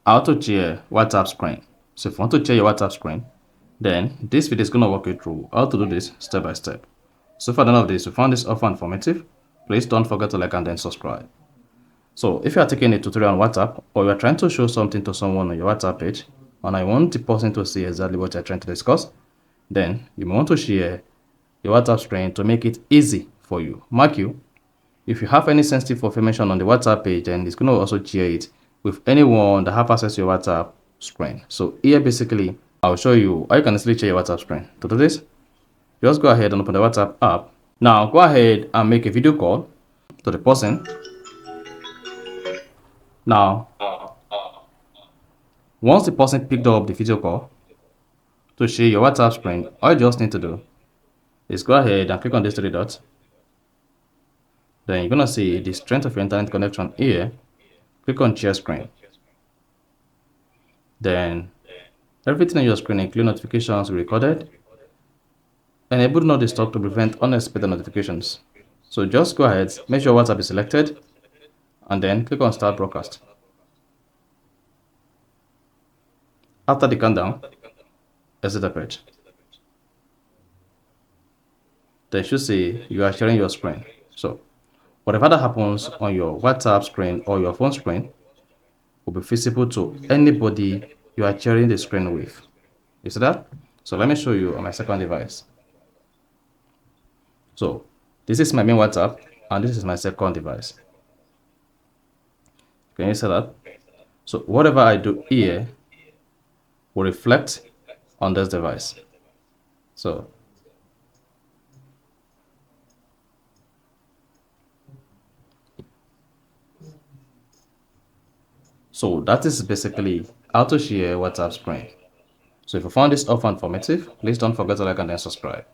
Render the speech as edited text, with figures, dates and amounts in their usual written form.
how to share WhatsApp screen. So if you want to share your WhatsApp screen, then this video is going to walk you through how to do this step by step. So for the end of this, if you found this offer informative, please don't forget to like and then subscribe. So if you are taking a tutorial on WhatsApp, or you are trying to show something to someone on your WhatsApp page, and I want the person to see exactly what you're trying to discuss, then you may want to share your WhatsApp screen to make it easy for you. Mark you, if you have any sensitive information on the WhatsApp page, then it's going to also share it with anyone that have access to your WhatsApp screen. So here basically, I'll show you how you can easily share your WhatsApp screen. To do this, just go ahead and open the WhatsApp app. Now go ahead and make a video call to the person. Now, once the person picked up the video call to share your WhatsApp screen, all you just need to do is go ahead and click on these three dots. Then you're gonna see the strength of your internet connection here. Click on share screen. Then everything on your screen, including notifications, will be recorded. Enable do not disturb to prevent unexpected notifications. So just go ahead, make sure WhatsApp is selected, and then click on start broadcast. After the countdown, exit the page. Then you should see you are sharing your screen. So whatever that happens on your WhatsApp screen or your phone screen will be visible to anybody you are sharing the screen with. You see that? So let me show you on my second device. So this is my main WhatsApp and this is my second device. Can you see that? So whatever I do here will reflect on this device. So that is basically how to share WhatsApp screen. So if you found this offer informative, please don't forget to like and then subscribe.